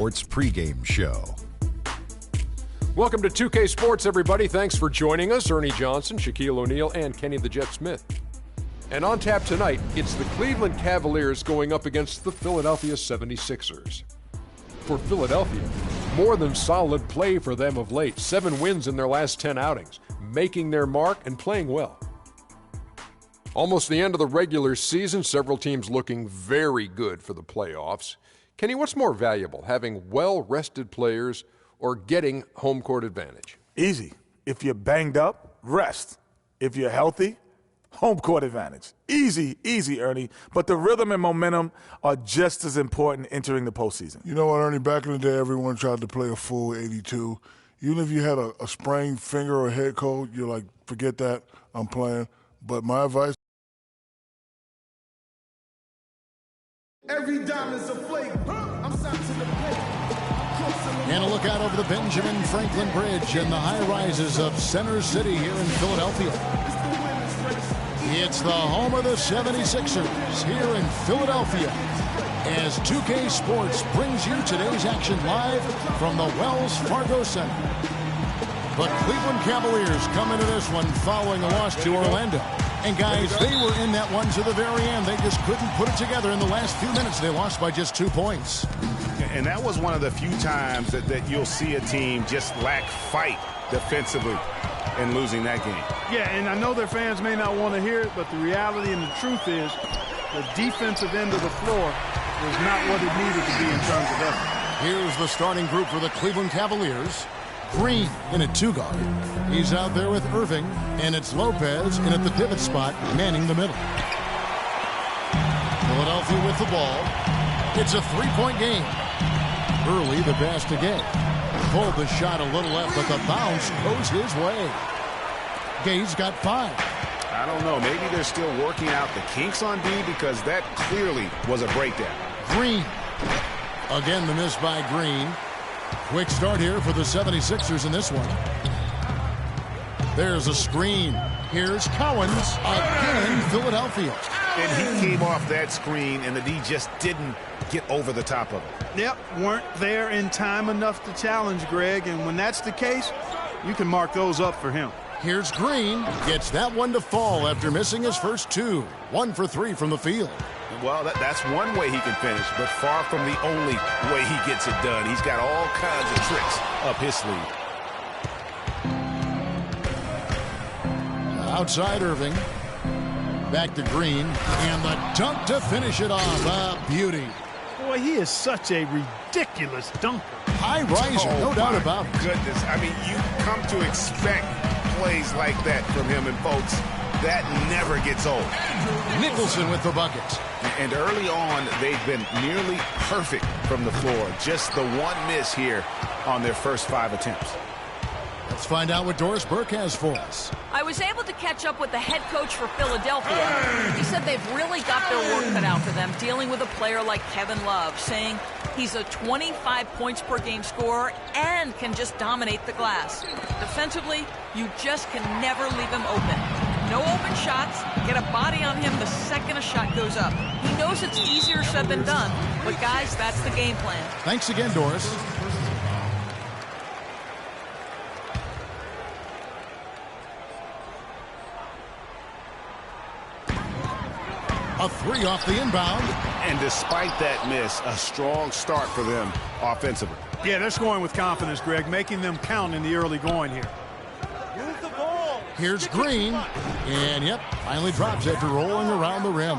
Sports pregame show. Welcome to 2K Sports, everybody. Thanks for joining us. Ernie Johnson, Shaquille O'Neal, and Kenny the Jet Smith. And on tap tonight, it's the Cleveland Cavaliers going up against the Philadelphia 76ers. For Philadelphia, more than solid play for them of late. 7 wins in their last 10 outings, making their mark and playing well. Almost the end of the regular season, several teams looking very good for the playoffs. Kenny, what's more valuable, having well-rested players or getting home court advantage? Easy. If you're banged up, rest. If you're healthy, home court advantage. Easy, Ernie. But the rhythm and momentum are just as important entering the postseason. You know what, Ernie? Back in the day, everyone tried to play a full 82. Even if you had a sprained finger or head cold, you're like, forget that, I'm playing. But my advice, every diamond's a flake. I'm sent to the plate. And a look out over the Benjamin Franklin Bridge and the high rises of Center City here in Philadelphia. It's the home of the 76ers here in Philadelphia as 2K Sports brings you today's action live from the Wells Fargo Center. The Cleveland Cavaliers come into this one following a loss to Orlando. And guys, they were in that one to the very end. They just couldn't put it together in the last few minutes. They lost by just 2 points. And that was one of the few times that you'll see a team just lack fight defensively in losing that game. Yeah, and I know their fans may not want to hear it, but the reality and the truth is the defensive end of the floor was not what it needed to be in terms of effort. Here's the starting group for the Cleveland Cavaliers. Green in at 2 guard. He's out there with Irving, and it's Lopez in at the pivot spot, manning the middle. Philadelphia with the ball. It's a 3-point game. Early, the pass to Gay. Pulled the shot a little left, but the bounce goes his way. Gay's got 5. I don't know. Maybe they're still working out the kinks on D because that clearly was a breakdown. Green. Again, the miss by Green. Quick start here for the 76ers in this one. There's a screen. Here's Cowens. Again, Philadelphia. And he came off that screen, and the D just didn't get over the top of it. Yep, weren't there in time enough to challenge Greg, and when that's the case, you can mark those up for him. Here's Green. Gets that one to fall after missing his first 2. 1 for 3 from the field. Well, that's one way he can finish, but far from the only way he gets it done. He's got all kinds of tricks up his sleeve. Outside Irving. Back to Green. And the dunk to finish it off. A beauty. Boy, he is such a ridiculous dunker. High riser, no doubt about it. Goodness, I mean, you come to expect plays like that from him, and folks, that never gets old. Nicholson with the bucket. And early on, they've been nearly perfect from the floor. Just the one miss here on their first 5 attempts. Let's find out what Doris Burke has for us. I was able to catch up with the head coach for Philadelphia. He said they've really got their work cut out for them dealing with a player like Kevin Love, saying he's a 25 points per game scorer and can just dominate the glass. Defensively, you just can never leave him open. No open shots, get a body on him the second a shot goes up. He knows it's easier said than done, but guys, that's the game plan. Thanks again, Doris. A 3 off the inbound. And despite that miss, a strong start for them offensively. Yeah, they're scoring with confidence, Greg, making them count in the early going here. Move the ball. Here's Green. And, yep, finally drops after rolling around the rim.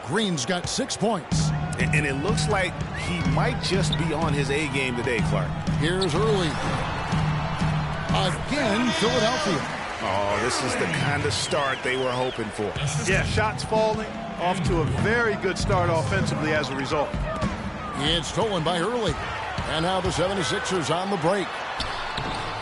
Green's got 6 points. And it looks like he might just be on his A game today, Clark. Here's Early. Again, Philadelphia. Oh, this is the kind of start they were hoping for. Yeah, shots falling, off to a very good start offensively as a result. It's stolen by Early. And now the 76ers on the break.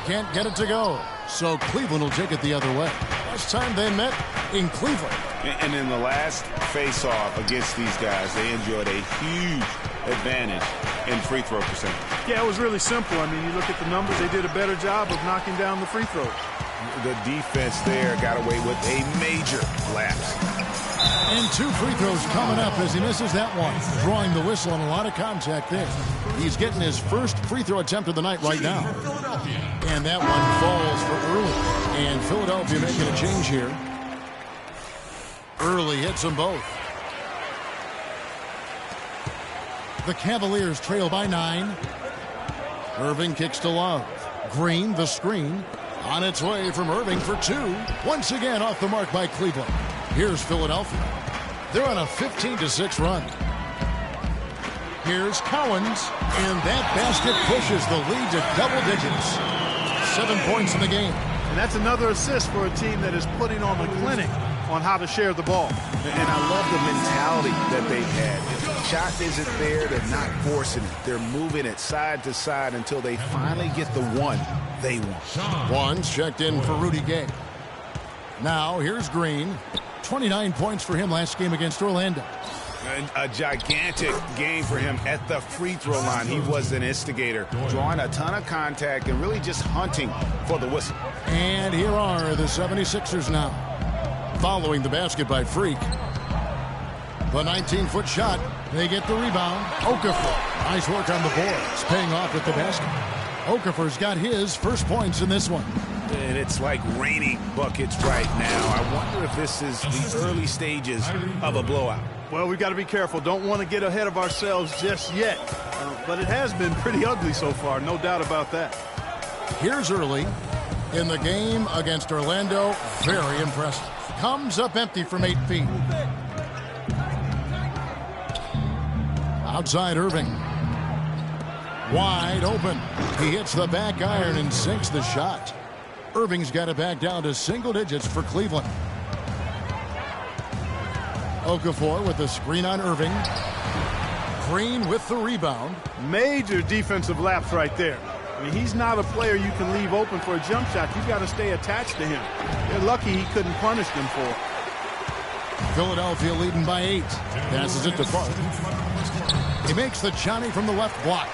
Can't get it to go. So Cleveland will take it the other way. Last time they met in Cleveland. And in the last face-off against these guys, they enjoyed a huge advantage in free throw percentage. Yeah, it was really simple. I mean, you look at the numbers, they did a better job of knocking down the free throws. The defense there got away with a major lapse. And 2 free throws coming up as he misses that one. Drawing the whistle and a lot of contact there. He's getting his first free throw attempt of the night right now. And that one falls for Early. And Philadelphia making a change here. Early hits them both. The Cavaliers trail by 9. Irving kicks to Love. Green, the screen. On its way from Irving for 2. Once again off the mark by Cleveland. Here's Philadelphia. They're on a 15-6 run. Here's Cowens. And that basket pushes the lead to double digits. 7 points in the game. And that's another assist for a team that is putting on the clinic on how to share the ball. And I love the mentality that they've had. If the shot isn't there, they're not forcing it. They're moving it side to side until they finally get the one they want. One's checked in for Rudy Gay. Now here's Green. 29 points for him last game against Orlando. A gigantic game for him at the free throw line. He was an instigator, drawing a ton of contact and really just hunting for the whistle. And here are the 76ers now. Following the basket by Freak. The 19-foot shot. They get the rebound. Okafor. Nice work on the boards. Paying off with the basket. Okafor's got his first points in this one. And it's like raining buckets right now. I wonder if this is the early stages of a blowout. Well, we've got to be careful. Don't want to get ahead of ourselves just yet. But it has been pretty ugly so far, no doubt about that. Here's Early in the game against Orlando. Very impressive. Comes up empty from 8 feet. Outside Irving. Wide open. He hits the back iron and sinks the shot. Irving's got it back down to single digits for Cleveland. Okafor with the screen on Irving. Green with the rebound. Major defensive lapse right there. I mean, he's not a player you can leave open for a jump shot. You've got to stay attached to him. They're lucky he couldn't punish them for it. Philadelphia leading by 8. Passes it to Park. He makes the Johnny from the left block.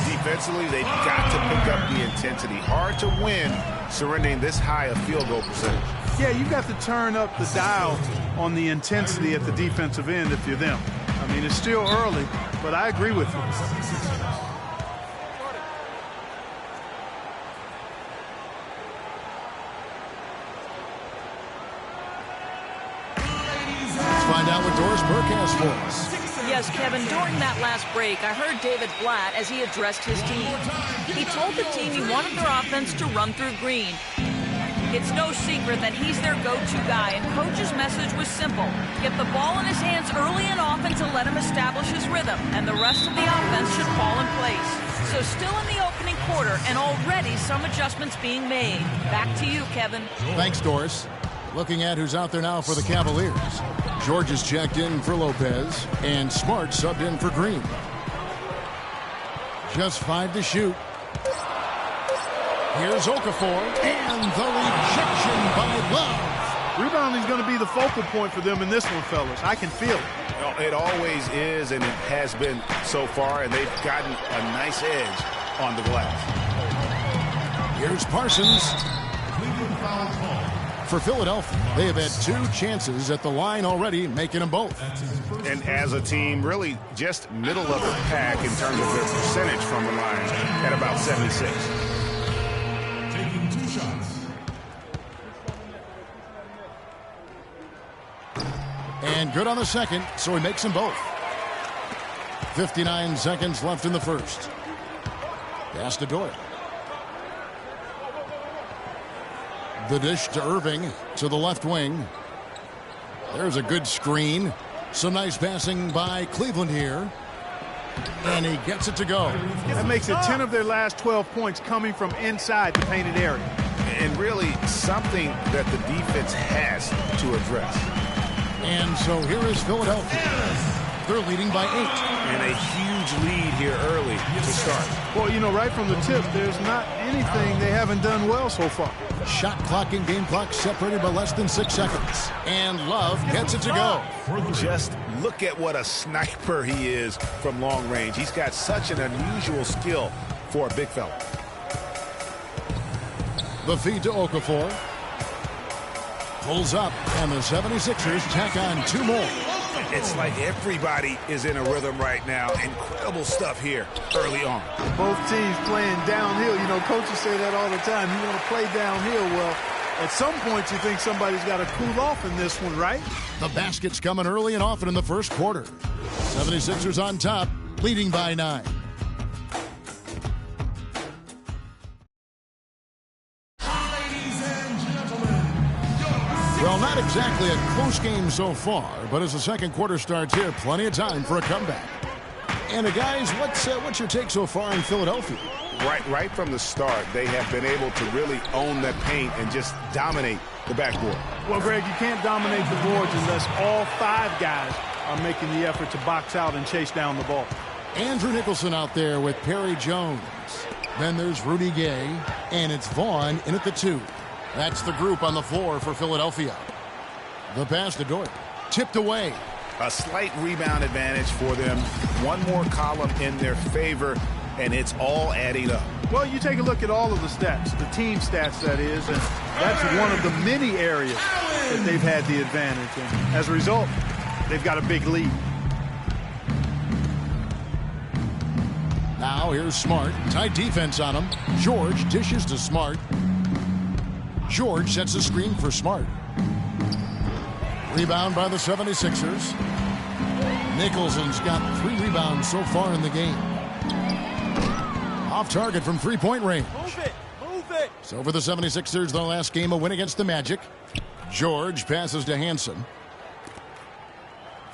Defensively, they've got to pick up the intensity. Hard to win surrendering this high a field goal percentage. Yeah, you've got to turn up the dial on the intensity at the defensive end if you're them. I mean, it's still early, but I agree with you. Let's find out what Doris Burke has for us. Yes, Kevin, during that last break, I heard David Blatt as he addressed his team. He told the team he wanted their offense to run through Green. It's no secret that he's their go-to guy, and Coach's message was simple. Get the ball in his hands early and often to let him establish his rhythm, and the rest of the offense should fall in place. So still in the opening quarter, and already some adjustments being made. Back to you, Kevin. Thanks, Doris. Looking at who's out there now for the Cavaliers. George is checked in for Lopez, and Smart subbed in for Green. Just 5 to shoot. Here's Okafor, and the rejection by Love. Rebounding is going to be the focal point for them in this one, fellas. I can feel it. Well, it always is, and it has been so far, and they've gotten a nice edge on the glass. Here's Parsons. For Philadelphia, they have had 2 chances at the line already, making them both. And as a team, really just middle of the pack in terms of their percentage from the line at about 76. Taking 2 shots. And good on the second, so he makes them both. 59 seconds left in the first. Pass to Doyle. The dish to Irving to the left wing. There's a good screen. Some nice passing by Cleveland here. And he gets it to go. That makes it 10 of their last 12 points coming from inside the painted area. And really something that the defense has to address. And so here is Philadelphia. They're leading by 8. And a huge lead here early to start. Well, you know, right from the tip, there's not anything they haven't done well so far. Shot clock and game clock separated by less than 6 seconds. And Love gets it to go. Just look at what a sniper he is from long range. He's got such an unusual skill for a big fella. The feed to Okafor. Pulls up, and the 76ers tack on 2 more. It's like everybody is in a rhythm right now. Incredible stuff here early on. Both teams playing downhill. You know, coaches say that all the time. You want to play downhill. Well, at some point, you think somebody's got to cool off in this one, right? The basket's coming early and often in the first quarter. 76ers on top, leading by 9. Well, not exactly a close game so far, but as the second quarter starts here, plenty of time for a comeback. And guys, what's your take so far in Philadelphia? Right from the start, they have been able to really own the paint and just dominate the backboard. Well, Greg, you can't dominate the boards unless all 5 guys are making the effort to box out and chase down the ball. Andrew Nicholson out there with Perry Jones. Then there's Rudy Gay, and it's Vaughn in at the 2. That's the group on the floor for Philadelphia. The pass to Doyle. Tipped away. A slight rebound advantage for them. One more column in their favor, and it's all adding up. Well, you take a look at all of the stats, the team stats, that is, and that's one of the many areas that they've had the advantage. And as a result, they've got a big lead. Now here's Smart. Tight defense on him. George dishes to Smart. George sets a screen for Smart. Rebound by the 76ers. Nicholson's got 3 rebounds so far in the game. Off target from three-point range. Move it. So for the 76ers, their last game, a win against the Magic. George passes to Hansen.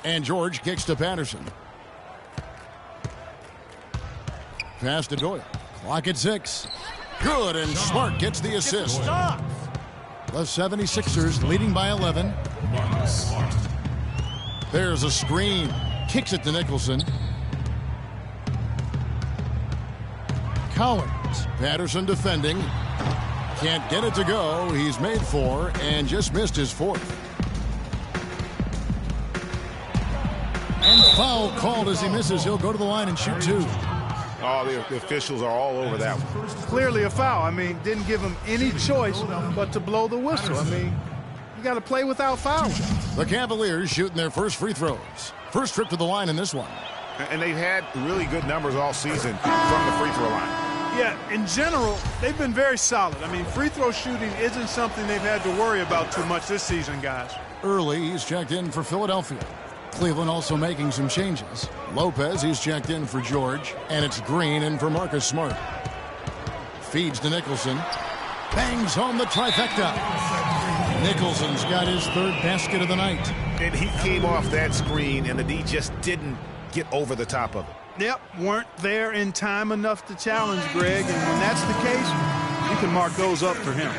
And George kicks to Patterson. Pass to Doyle. Clock at 6. Good, and Smart gets the assist. The 76ers leading by 11. There's a screen. Kicks it to Nicholson. Collins. Patterson defending. Can't get it to go. He's made 4 and just missed his 4th. And foul called as he misses. He'll go to the line and shoot 2. Oh, the officials are all over that one. Clearly a foul. I mean, didn't give him any choice but to blow the whistle. I mean, you got to play without fouling. The Cavaliers shooting their first free throws. First trip to the line in this one. And they've had really good numbers all season from the free throw line. Yeah, in general, they've been very solid. I mean, free throw shooting isn't something they've had to worry about too much this season, guys. Early, he's checked in for Philadelphia. Cleveland also making some changes. Lopez, he's checked in for George. And it's Green in for Marcus Smart. Feeds to Nicholson. Bangs home the trifecta. Nicholson's got his 3rd basket of the night. And he came off that screen, and the D just didn't get over the top of it. Yep, weren't there in time enough to challenge Greg. And when that's the case, you can mark those up for him.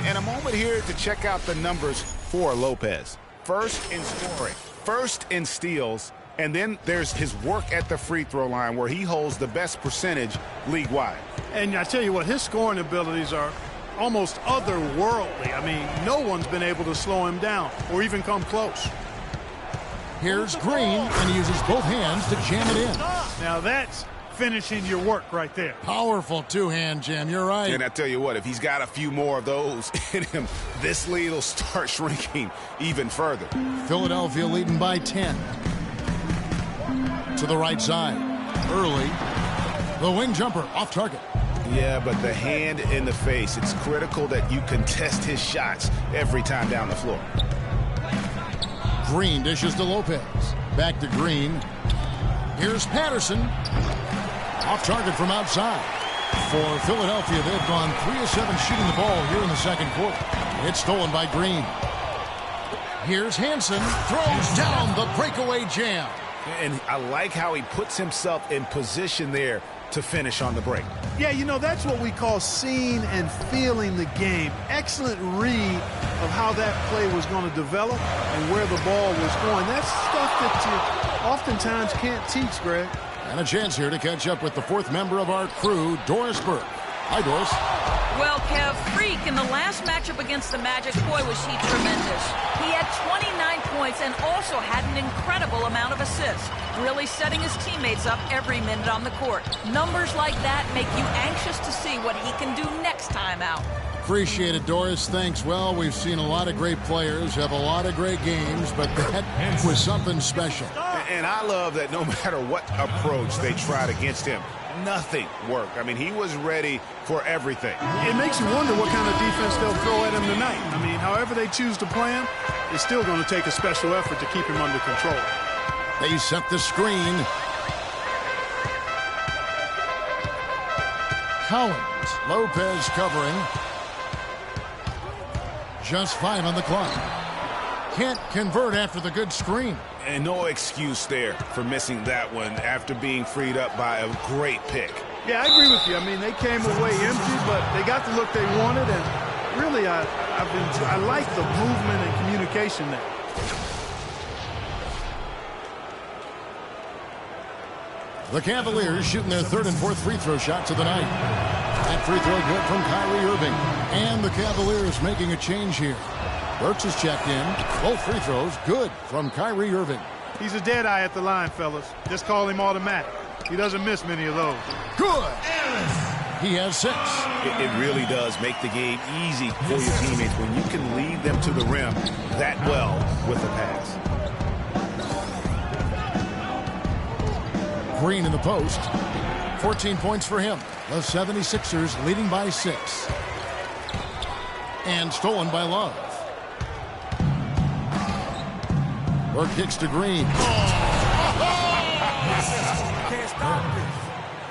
And a moment here to check out the numbers for Lopez. First in scoring. First in steals, and then there's his work at the free throw line where he holds the best percentage league-wide. And I tell you what, his scoring abilities are almost otherworldly. I mean, no one's been able to slow him down or even come close. Here's Green, and he uses both hands to jam it in. Now that's finishing your work right there. Powerful 2-hand jam, you're right. And I tell you what, if he's got a few more of those in him, this lead will start shrinking even further. Philadelphia leading by 10. To the right side. Early. The wing jumper off target. Yeah, but the hand in the face, it's critical that you contest his shots every time down the floor. Green dishes to Lopez. Back to Green. Here's Patterson. Off target from outside. For Philadelphia, they've gone 3 of 7 shooting the ball here in the second quarter. It's stolen by Green. Here's Hansen. Throws down the breakaway jam. And I like how he puts himself in position there to finish on the break. Yeah, you know, that's what we call seeing and feeling the game. Excellent read of how that play was going to develop and where the ball was going. That's stuff that you oftentimes can't teach, Greg. And a chance here to catch up with the 4th member of our crew, Doris Burke. Hi, Doris. Well, Kev, Freak, in the last matchup against the Magic, boy, was he tremendous. He had 29 points and also had an incredible amount of assists, really setting his teammates up every minute on the court. Numbers like that make you anxious to see what he can do next time out. Appreciate it, Doris. Thanks. Well, we've seen a lot of great players have a lot of great games, but that was something special. And I love that no matter what approach they tried against him, nothing worked. I mean, he was ready for everything. It makes you wonder what kind of defense they'll throw at him tonight. I mean, however they choose to play him, it's still going to take a special effort to keep him under control. They set the screen. Collins, Lopez covering. Just 5 on the clock. Can't convert after the good screen. And no excuse there for missing that one after being freed up by a great pick. Yeah, I agree with you. I mean, they came away empty, but they got the look they wanted, and really, I like the movement and communication there. The Cavaliers shooting their 3rd and 4th free throw shots of the night. That free throw good from Kyrie Irving. And the Cavaliers making a change here. Burks is checked in. Both free throws good from Kyrie Irving. He's a dead eye at the line, fellas. Just call him automatic. He doesn't miss many of those. Good. He has 6. It really does make the game easy for your teammates when you can lead them to the rim that well with a pass. Green in the post. 14 points for him. The 76ers leading by 6. And stolen by Love. Burke kicks to Green.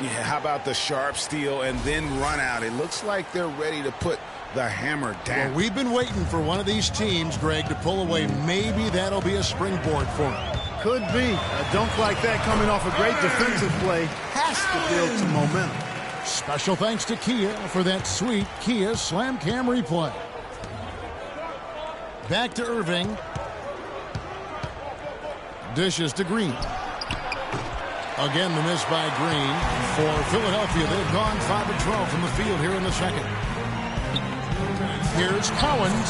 Yeah, how about the sharp steal and then run out? It looks like they're ready to put the hammer down. Well, we've been waiting for one of these teams, Greg, to pull away. Maybe that'll be a springboard for them. Could be. A dunk like that coming off a great defensive play has to build some momentum. Special thanks to Kia for that sweet Kia Slam Cam replay. Back to Irving. Dishes to Green. Again, the miss by Green. For Philadelphia, they've gone 5 of 12 from the field here in the second. Here's Collins.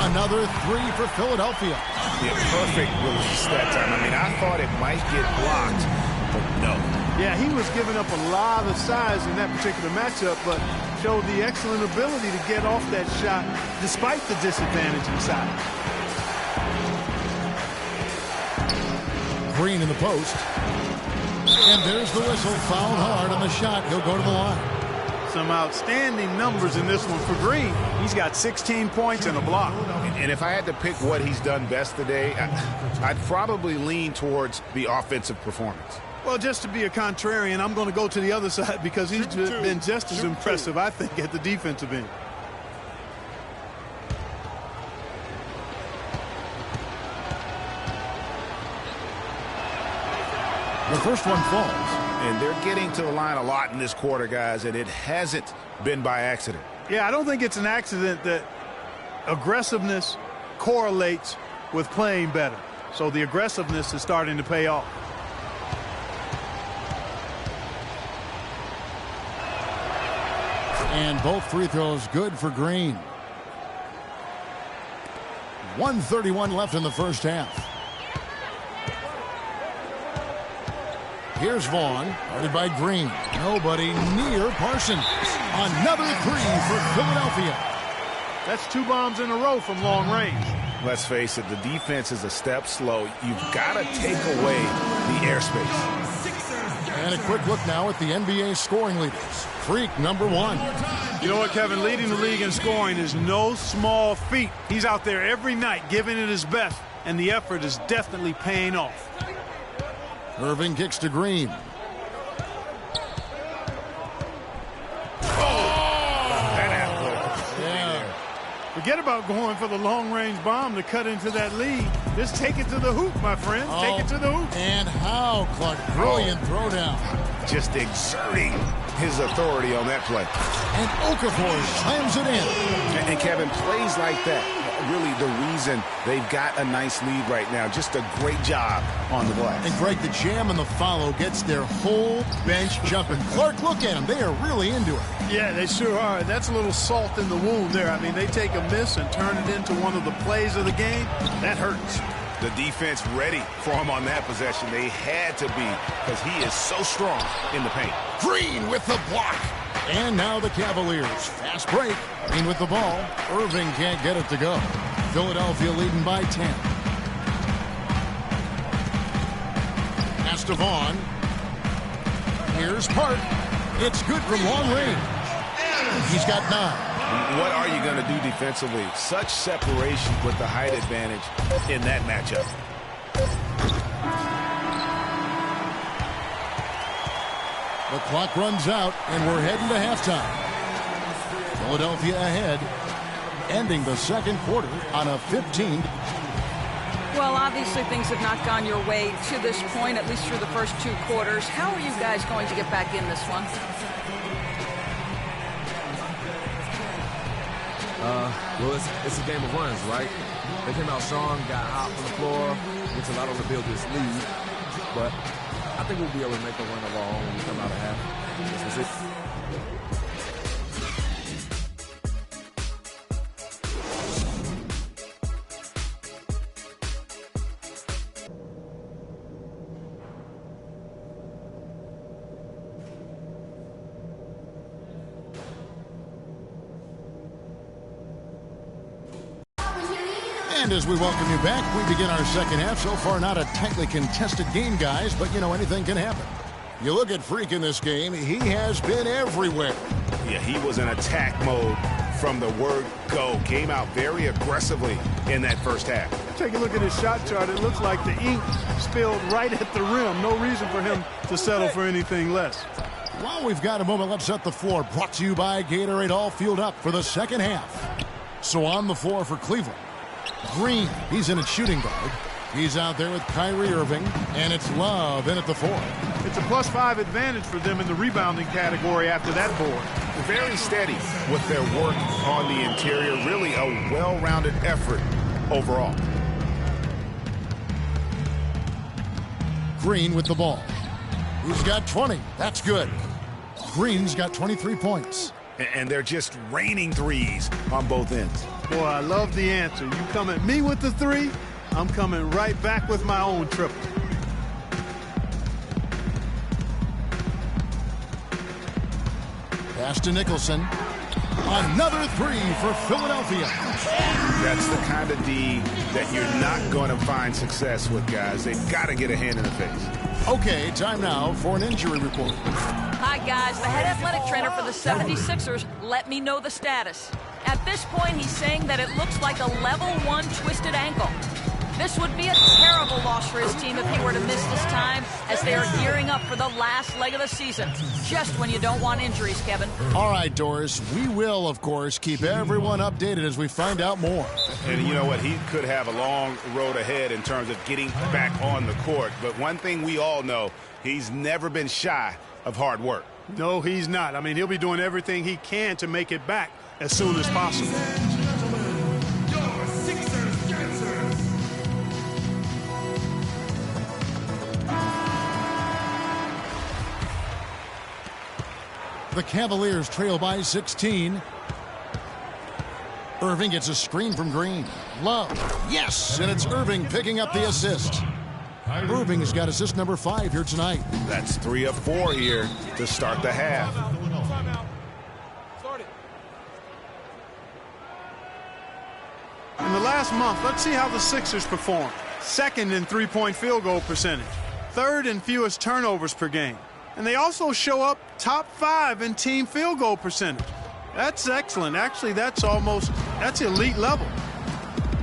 Another 3 for Philadelphia. Yeah, perfect release that time. I mean, I thought it might get blocked, but no. Yeah, he was giving up a lot of size in that particular matchup, but showed the excellent ability to get off that shot despite the disadvantage inside. Green in the post. And there's the whistle. Fouled hard on the shot. He'll go to the line. Some outstanding numbers in this one for Green. He's got 16 points and a block. And if I had to pick what he's done best today, I'd probably lean towards the offensive performance. Well, just to be a contrarian, I'm going to go to the other side because he's been just as impressive, I think, at the defensive end. The first one falls. And they're getting to the line a lot in this quarter, guys, and it hasn't been by accident. Yeah, I don't think it's an accident that aggressiveness correlates with playing better. So the aggressiveness is starting to pay off. And both free throws good for Green. 1:31 left in the first half. Here's Vaughn, guarded by Green. Nobody near Parsons. Another 3 for Philadelphia. That's 2 bombs in a row from long range. Let's face it, the defense is a step slow. You've got to take away the airspace. And a quick look now at the NBA scoring leaders. Freak number 1. You know what, Kevin? Leading the league in scoring is no small feat. He's out there every night giving it his best, and the effort is definitely paying off. Irving kicks to Green. Forget about going for the long-range bomb to cut into that lead. Just take it to the hoop, my friend. Take it to the hoop. And how, Clark? Brilliant throwdown. Just exerting his authority on that play. And Okafor slams it in. And Kevin, plays like that, really the reason they've got a nice lead right now. Just a great job on the glass. And Greg, the jam and the follow gets their whole bench jumping. Clark, look at them. They are really into it. Yeah, they sure are. That's a little salt in the wound there. I mean, they take a miss and turn it into one of the plays of the game. That hurts. The defense ready for him on that possession. They had to be because he is so strong in the paint. Green with the block. And now the Cavaliers. Fast break. Green with the ball. Irving can't get it to go. Philadelphia leading by 10. Pass to Vaughn. Here's Park. It's good from long range. He's got 9. What are you going to do defensively? Such separation with the height advantage in that matchup. The clock runs out, and we're heading to halftime. Philadelphia ahead, ending the second quarter on a 15. Well, obviously things have not gone your way to this point, at least through the first 2 quarters. How are you guys going to get back in this one? Well, it's a game of runs, right? They came out strong, got hot on the floor, which allowed them to build this lead. But I think we'll be able to make a run of our own when we come out of half. This is it. And as we welcome you back, we begin our second half. So far, not a tightly contested game, guys, but, you know, anything can happen. You look at Freak in this game, he has been everywhere. Yeah, he was in attack mode from the word go. Came out very aggressively in that first half. Take a look at his shot chart. It looks like the ink spilled right at the rim. No reason for him to settle for anything less. While we've got a moment, let's set the floor. Brought to you by Gatorade, all fueled up for the second half. So on the floor for Cleveland. Green, he's in at shooting guard. He's out there with Kyrie Irving, and it's Love in at the 4. It's a +5 advantage for them in the rebounding category after that board. Very steady with their work on the interior. Really a well-rounded effort overall. Green with the ball. He's got 20. That's good. Green's got 23 points. And they're just raining threes on both ends. Boy, I love the answer. You come at me with the 3, I'm coming right back with my own triple. Pass to Nicholson. Another 3 for Philadelphia. That's the kind of D that you're not going to find success with, guys. They've got to get a hand in the face. Okay, time now for an injury report. Hi, guys. The head athletic trainer for the 76ers let me know the status. At this point, he's saying that it looks like a level 1 twisted ankle. This would be a terrible loss for his team if he were to miss this time, as they are gearing up for the last leg of the season. Just when you don't want injuries, Kevin. All right, Doris. We will, of course, keep everyone updated as we find out more. And you know what? He could have a long road ahead in terms of getting back on the court. But one thing we all know, he's never been shy of hard work. No, he's not. I mean, he'll be doing everything he can to make it back as soon as possible. The Cavaliers trail by 16. Irving gets a screen from Green. Love. Yes, and it's Irving picking up the assist. Irving has got assist number 5 here tonight. That's 3 of 4 here to start the half. In the last month, let's see how the Sixers perform. 2nd in three-point field goal percentage. 3rd in fewest turnovers per game. And they also show up top 5 in team field goal percentage. That's excellent. Actually, that's elite level.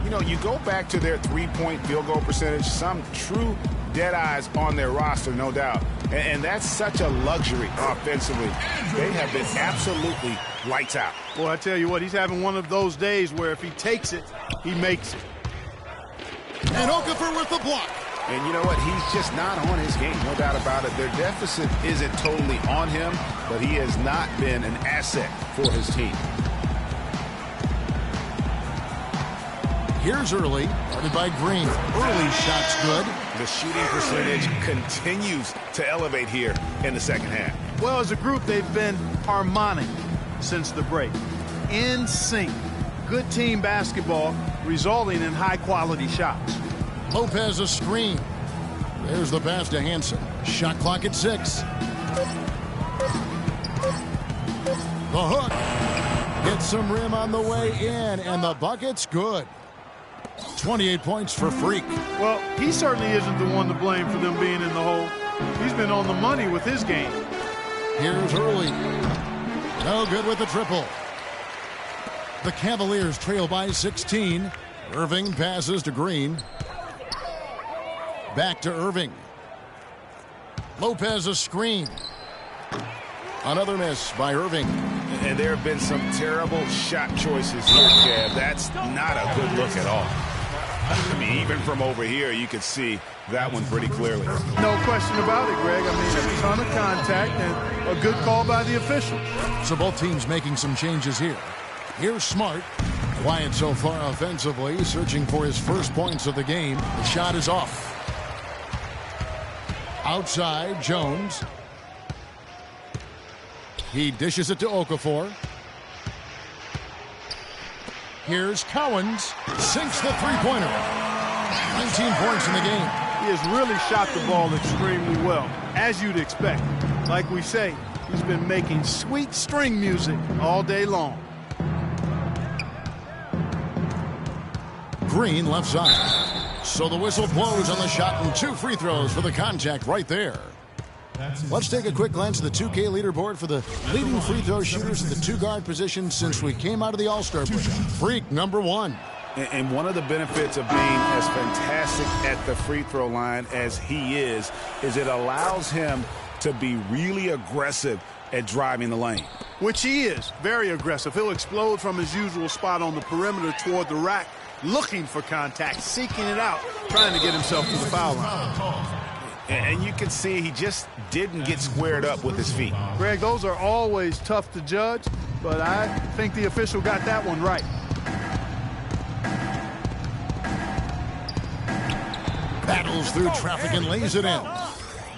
You know, you go back to their three-point field goal percentage, some true dead eyes on their roster, no doubt. And that's such a luxury offensively. They have been absolutely lights out. Boy, I tell you what, he's having one of those days where if he takes it, he makes it. And Okafor with the block. And you know what? He's just not on his game, no doubt about it. Their deficit isn't totally on him, but he has not been an asset for his team. Here's Early, guarded by Green. Early shot's good. The shooting percentage continues to elevate here in the second half. Well, as a group, they've been harmonic since the break. In sync. Good team basketball, resulting in high-quality shots. Lopez a screen. There's the pass to Hansen. Shot clock at 6. The hook. Gets some rim on the way in, and the bucket's good. 28 points for Freak. Well, he certainly isn't the one to blame for them being in the hole. He's been on the money with his game. Here's Early. No good with the triple. The Cavaliers trail by 16. Irving passes to Green. Back to Irving. Lopez a screen. Another miss by Irving. And there have been some terrible shot choices here, Kev. That's not a good look at all. I mean, even from over here, you could see that one pretty clearly. No question about it, Greg. I mean, a ton of contact and a good call by the official. So both teams making some changes here. Here's Smart. Quiet so far offensively, searching for his first points of the game. The shot is off. Outside, Jones. He dishes it to Okafor. Here's Cowens. Sinks the three-pointer. 19 points in the game. He has really shot the ball extremely well, as you'd expect. Like we say, he's been making sweet string music all day long. Green left side. So the whistle blows on the shot and 2 free throws for the contact right there. Let's take a quick glance at the 2K leaderboard for the leading free throw shooters at the 2-guard position since we came out of the All-Star break. Freak number 1. And one of the benefits of being as fantastic at the free throw line as he is it allows him to be really aggressive at driving the lane. Which he is. Very aggressive. He'll explode from his usual spot on the perimeter toward the rack, looking for contact, seeking it out, trying to get himself to the foul line. And you can see he just didn't get squared up with his feet. Greg, those are always tough to judge, but I think the official got that one right. Battles through traffic and lays it in.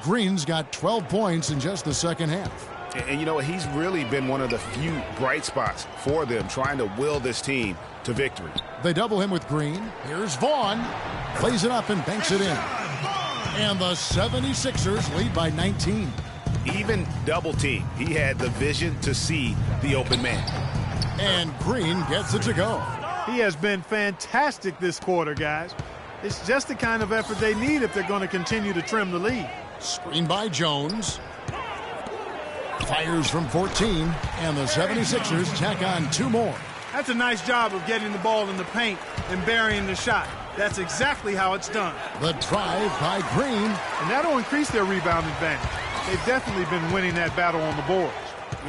Green's got 12 points in just the second half. And you know, he's really been one of the few bright spots for them, trying to will this team to victory. They double him with Green. Here's Vaughn. Plays it up and banks it in. And the 76ers lead by 19. Even double team, he had the vision to see the open man. And Green gets it to go. He has been fantastic this quarter, guys. It's just the kind of effort they need if they're going to continue to trim the lead. Screen by Jones. Fires from 14, and the 76ers tack on 2 more. That's a nice job of getting the ball in the paint and burying the shot. That's exactly how it's done. The drive by Green. And that'll increase their rebound advantage. They've definitely been winning that battle on the boards.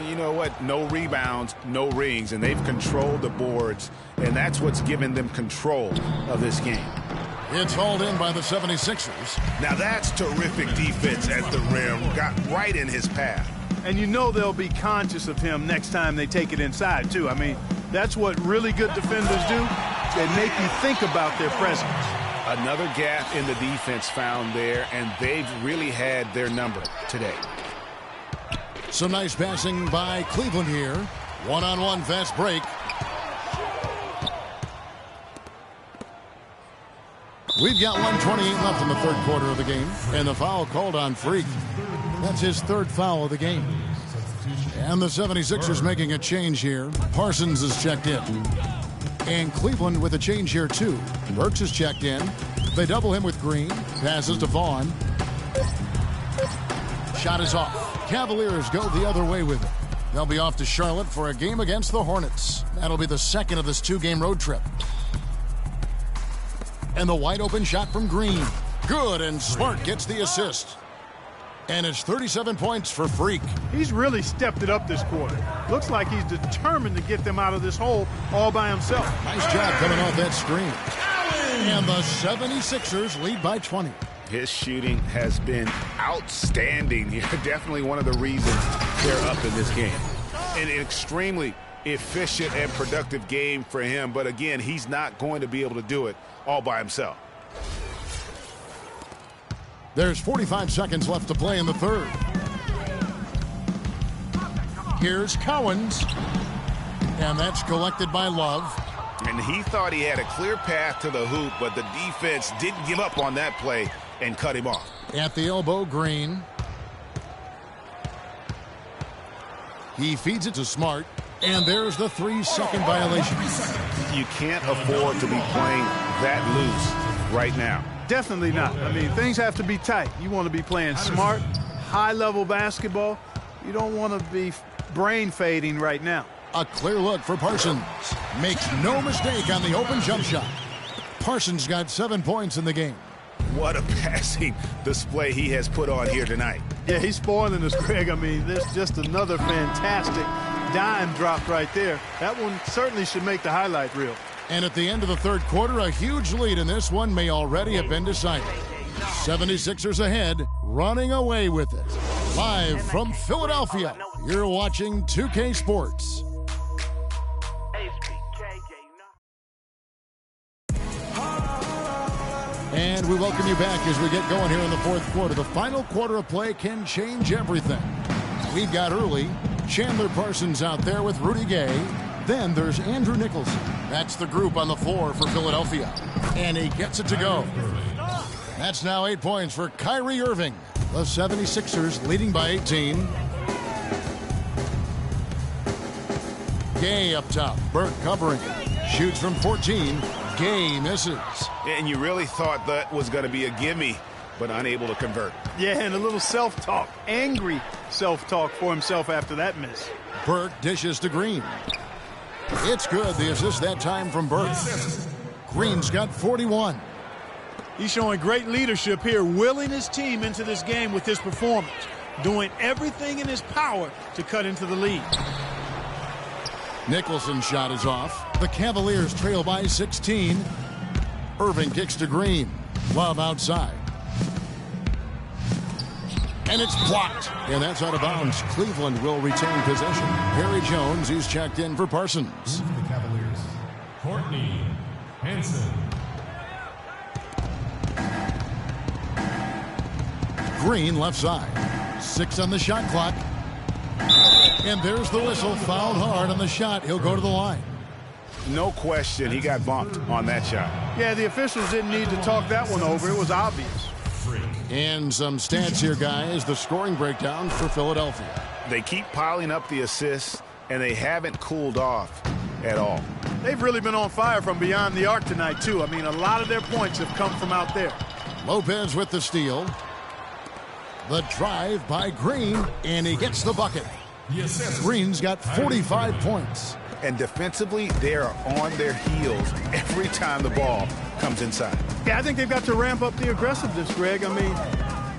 You know what? No rebounds, no rings, and they've controlled the boards, and that's what's given them control of this game. It's hauled in by the 76ers. Now that's terrific defense at the rim. Got right in his path. And you know they'll be conscious of him next time they take it inside, too. I mean, that's what really good defenders do. They make you think about their presence. Another gap in the defense found there, and they've really had their number today. Some nice passing by Cleveland here. One-on-one fast break. We've got 1:28 left in the third quarter of the game, and the foul called on Freak. That's his 3rd foul of the game. And the 76ers making a change here. Parsons is checked in. And Cleveland with a change here, too. Burks is checked in. They double him with Green. Passes to Vaughn. Shot is off. Cavaliers go the other way with it. They'll be off to Charlotte for a game against the Hornets. That'll be the second of this 2-game road trip. And the wide open shot from Green. Good, and Smart gets the assist. And it's 37 points for Freak. He's really stepped it up this quarter. Looks like he's determined to get them out of this hole all by himself. Nice job coming off that screen. And the 76ers lead by 20. His shooting has been outstanding here. Definitely one of the reasons they're up in this game. An extremely efficient and productive game for him. But again, he's not going to be able to do it all by himself. There's 45 seconds left to play in the third. Here's Cowens. And that's collected by Love. And he thought he had a clear path to the hoop, but the defense didn't give up on that play and cut him off. At the elbow, Green. He feeds it to Smart, and there's the 3-second violation. You can't afford to be playing that loose right now. Definitely not. I mean, things have to be tight. You want to be playing smart, high-level basketball. You don't want to be brain fading right now. A clear look for Parsons. Makes no mistake on the open jump shot. Parsons got 7 points in the game. What a passing display he has put on here tonight. Yeah, he's spoiling us, Greg. I mean, there's just another fantastic dime drop right there. That one certainly should make the highlight reel. And at the end of the third quarter, a huge lead in this one may already have been decided. 76ers ahead, running away with it. Live from Philadelphia, you're watching 2K Sports. And we welcome you back as we get going here in the fourth quarter. The final quarter of play can change everything. We've got early Chandler Parsons out there with Rudy Gay. Then there's Andrew Nicholson. That's the group on the floor for Philadelphia. And he gets it to go. That's now 8 points for Kyrie Irving. The 76ers leading by 18. Gay up top. Burke covering. Shoots from 14. Gay misses. And you really thought that was going to be a gimme, but unable to convert. Yeah, and a little self-talk. Angry self-talk for himself after that miss. Burke dishes to Green. It's good. The assist that time from Burke. Green's got 41. He's showing great leadership here, willing his team into this game with his performance, doing everything in his power to cut into the lead. Nicholson's shot is off. The Cavaliers trail by 16. Irving kicks to Green. Love outside. And it's blocked. And that's out of bounds. Cleveland will retain possession. Harry Jones, he's checked in for Parsons. For the Cavaliers, Courtney Hansen. Green left side. 6 on the shot clock. And there's the whistle. Fouled hard on the shot. He'll go to the line. No question he got bumped on that shot. Yeah, the officials didn't need to talk that one over. It was obvious. And some stats here, guys. The scoring breakdown for Philadelphia. They keep piling up the assists, and they haven't cooled off at all. They've really been on fire from beyond the arc tonight, too. I mean, a lot of their points have come from out there. Lopez with the steal. The drive by Green, and he gets the bucket. Green's got 45 points. And defensively, they are on their heels every time the ball comes inside. Yeah, I think they've got to ramp up the aggressiveness, Greg. I mean,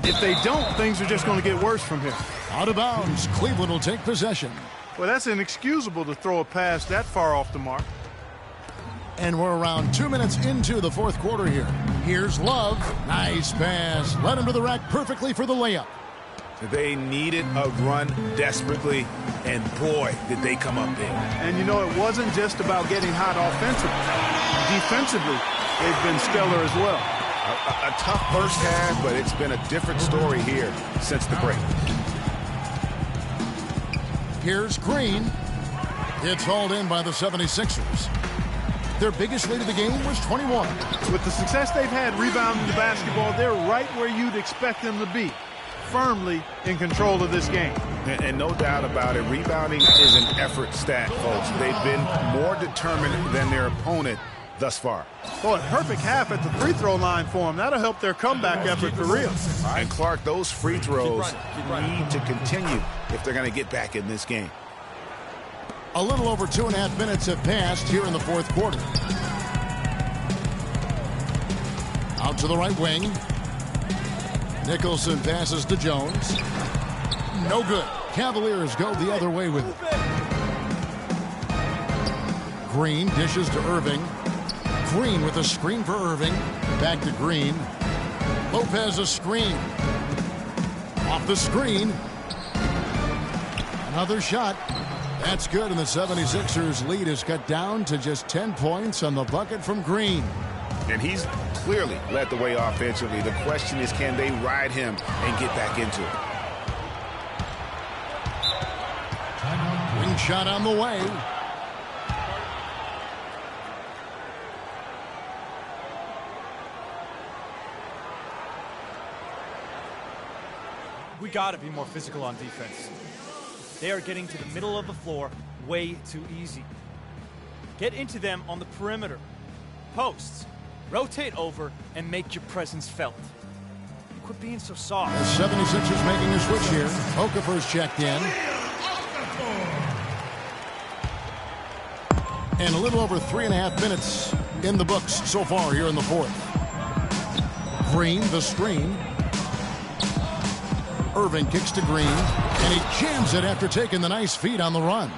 if they don't, things are just going to get worse from here. Out of bounds. Cleveland will take possession. Well, that's inexcusable to throw a pass that far off the mark. And we're around 2 minutes into the fourth quarter here. Here's Love. Nice pass. Led him to the rack perfectly for the layup. They needed a run desperately, and boy, did they come up big. And, you know, it wasn't just about getting hot offensively. Defensively, they've been stellar as well. A tough first half, but it's been a different story here since the break. Here's Green. It's hauled in by the 76ers. Their biggest lead of the game was 21. With the success they've had rebounding the basketball, they're right where you'd expect them to be. Firmly in control of this game. And no doubt about it, rebounding is an effort stat, folks. They've been more determined than their opponent thus far. Boy, perfect half at the free throw line for them. That'll help their comeback effort for real. And Clark, those free throws need to continue if they're going to get back in this game. A little over 2.5 minutes have passed here in the fourth quarter. Out to the right wing. Nicholson passes to Jones. No good. Cavaliers go the other way with it. Green dishes to Irving. Green with a screen for Irving. Back to Green. Lopez a screen. Off the screen. Another shot. That's good, and the 76ers lead is cut down to just 10 points on the bucket from Green. And he's clearly led the way offensively. The question is, can they ride him and get back into it? Wing shot on the way. We got to be more physical on defense. They are getting to the middle of the floor way too easy. Get into them on the perimeter. Posts. Rotate over and make your presence felt. Quit being so soft. The 76ers making a switch here. Okafor's checked in. And a little over 3.5 minutes in the books so far here in the fourth. Green, the screen. Irving kicks to Green, and he jams it after taking the nice feed on the run.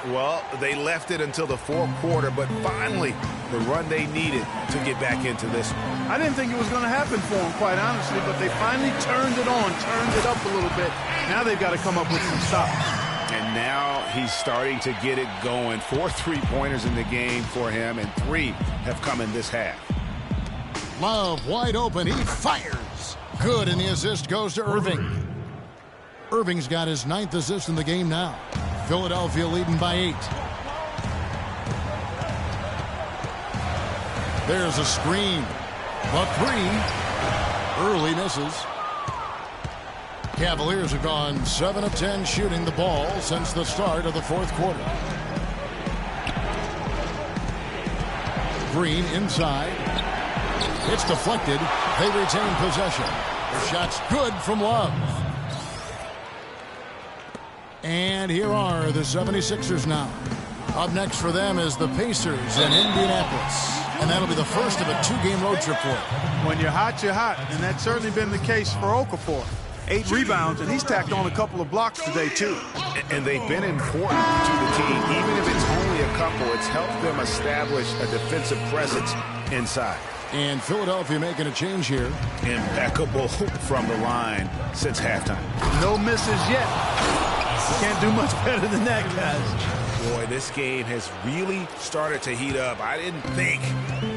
Well, they left it until the fourth quarter, but finally the run they needed to get back into this one. I didn't think it was going to happen for them, quite honestly, but they finally turned it on, turned it up a little bit. Now they've got to come up with some stops. And now he's starting to get it going. 4 3-pointers in the game for him, and 3 have come in this half. Love wide open. He fires. Good, and the assist goes to Irving. Irving's got his 9th assist in the game now. Philadelphia leading by 8. There's a screen. The 3. Early misses. Cavaliers have gone 7 of 10 shooting the ball since the start of the fourth quarter. Green inside. It's deflected. They retain possession. The shot's good from Love. And here are the 76ers now. Up next for them is the Pacers in Indianapolis. And that'll be the first of a 2-game road trip for them. When you're hot, and that's certainly been the case for Okafor. 8 rebounds, and he's tacked on a couple of blocks today, too. And they've been important to the team. Even if it's only a couple, it's helped them establish a defensive presence inside. And Philadelphia making a change here. Impeccable from the line since halftime. No misses yet. Can't do much better than that, guys. Boy, this game has really started to heat up. I didn't think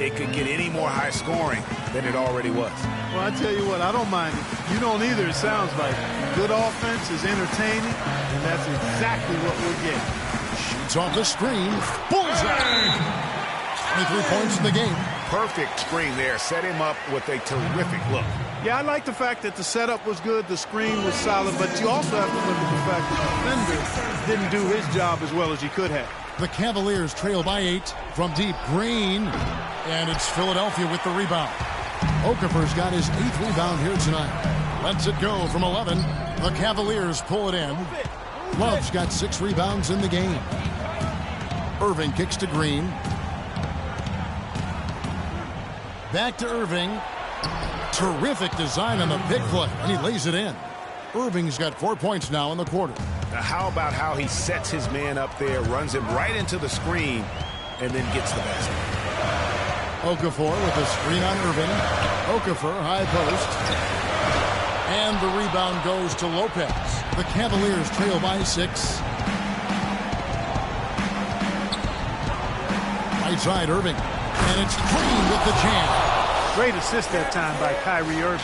it could get any more high scoring than it already was. Well, I tell you what, I don't mind it. You don't either, it sounds like. Good offense is entertaining, and that's exactly what we're getting. Shoots off the screen. Bullseye! 23 points in the game. Perfect screen there. Set him up with a terrific look. Yeah, I like the fact that the setup was good, the screen was solid, but you also have to look at the fact that the defender didn't do his job as well as he could have. The Cavaliers trail by 8 from deep. Green, and it's Philadelphia with the rebound. Okafor's got his 8th rebound here tonight. Lets it go from 11. The Cavaliers pull it in. Love's got 6 rebounds in the game. Irving kicks to Green. Back to Irving. Terrific design on the big play, and he lays it in. Irving's got 4 points now in the quarter. Now how about how he sets his man up there, runs him right into the screen, and then gets the basket. Okafor with a screen on Irving. Okafor, high post. And the rebound goes to Lopez. The Cavaliers trail by 6. Right side, Irving. And it's Green with the jam. Great assist that time by Kyrie Irving.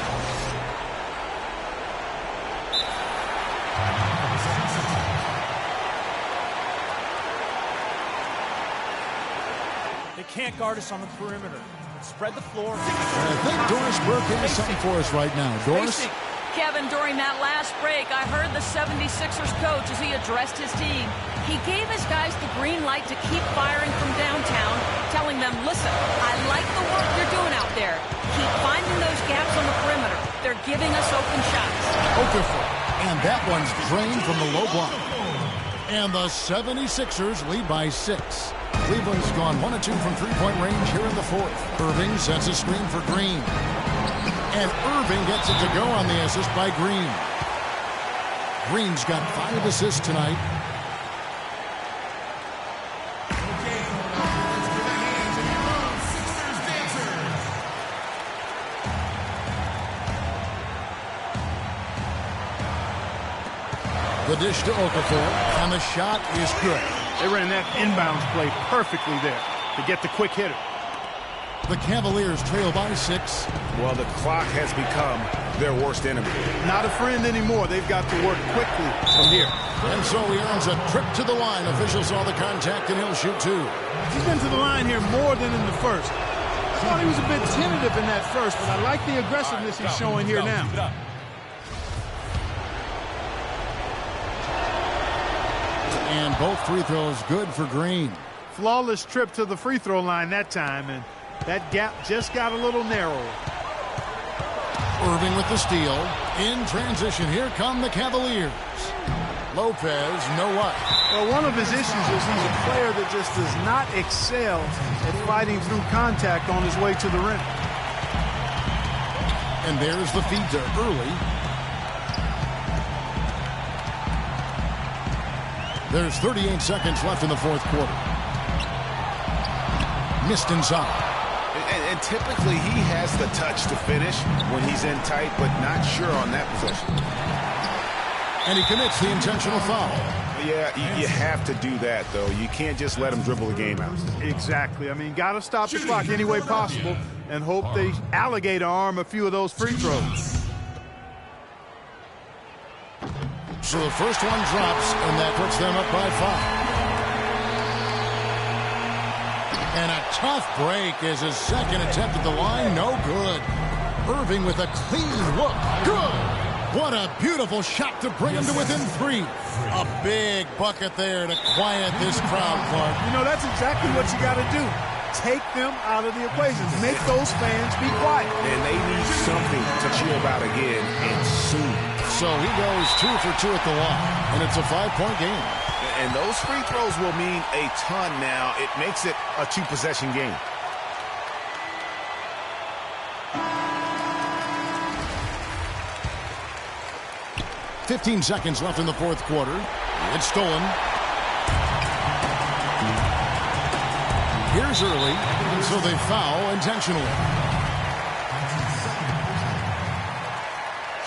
They can't guard us on the perimeter. Spread the floor. I think Doris Burke has something for us right now. Doris? Kevin, during that last break, I heard the 76ers coach as he addressed his team. He gave his guys the green light to keep firing from downtown, telling them, listen, I like the work you're doing out there. Keep finding those gaps on the perimeter. They're giving us open shots. Okafor. And that one's drained from the low block. And the 76ers lead by 6. Cleveland's gone 1 of 2 from 3-point range here in the fourth. Irving sets a screen for Green. And Irving gets it to go on the assist by Green. Green's got 5 assists tonight. The dish to Okafor, and the shot is good. They ran that inbounds play perfectly there to get the quick hitter. The Cavaliers trail by 6. Well, the clock has become their worst enemy. Not a friend anymore. They've got to work quickly from here. And so he earns a trip to the line. Officials saw the contact, and he'll shoot 2. He's been to the line here more than in the first. I thought he was a bit tentative in that first, but I like the aggressiveness he's showing here now. And both free throws good for Green. Flawless trip to the free throw line that time, and that gap just got a little narrower. Irving with the steal. In transition, here come the Cavaliers. Lopez, no what? Well, one of his issues is he's a player that just does not excel at fighting through contact on his way to the rim. And there's the feed to Early. There's 38 seconds left in the fourth quarter. Missed inside. And typically he has the touch to finish when he's in tight, but not sure on that possession. And he commits the intentional foul. Yeah, you have to do that, though. You can't just let him dribble the game out. Exactly. I mean, got to stop the clock any way possible and hope they alligator arm a few of those free throws. So the first one drops, and that puts them up by 5. And a tough break is his second attempt at the line. No good. Irving with a clean look. Good. What a beautiful shot to bring him to within 3. A big bucket there to quiet this crowd, Clark. You know, that's exactly what you got to do. Take them out of the equation. Make those fans be quiet. And they need something to cheer about again, and soon. So he goes 2 for 2 at the line, and it's a 5-point game. And those free throws will mean a ton now. It makes it a 2-possession game. .15 seconds left in the fourth quarter. It's stolen. Here's Early, and so they foul intentionally.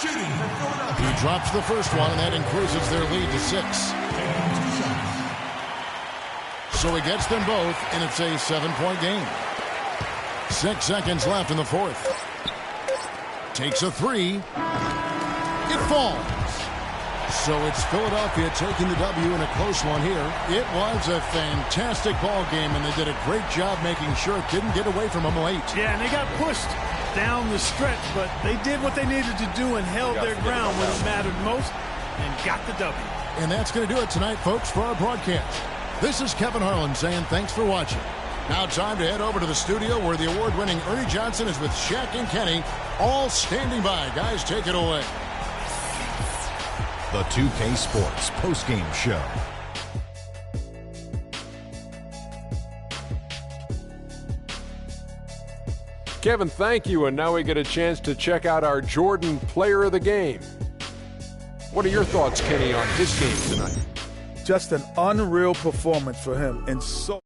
He drops the first one, and that increases their lead to 6. So he gets them both, and it's a 7-point game. 6 seconds left in the fourth. Takes a 3. It falls. So it's Philadelphia taking the W in a close one here. It was a fantastic ball game, and they did a great job making sure it didn't get away from them late. Yeah, and they got pushed down the stretch, but they did what they needed to do and held their ground when it mattered most and got the W. And that's going to do it tonight, folks, for our broadcast. This is Kevin Harlan saying thanks for watching. Now time to head over to the studio where the award-winning Ernie Johnson is with Shaq and Kenny, all standing by. Guys, take it away. The 2K Sports postgame show. Kevin, thank you. And now we get a chance to check out our Jordan Player of the Game. What are your thoughts, Kenny, on his game tonight? Just an unreal performance for him. And so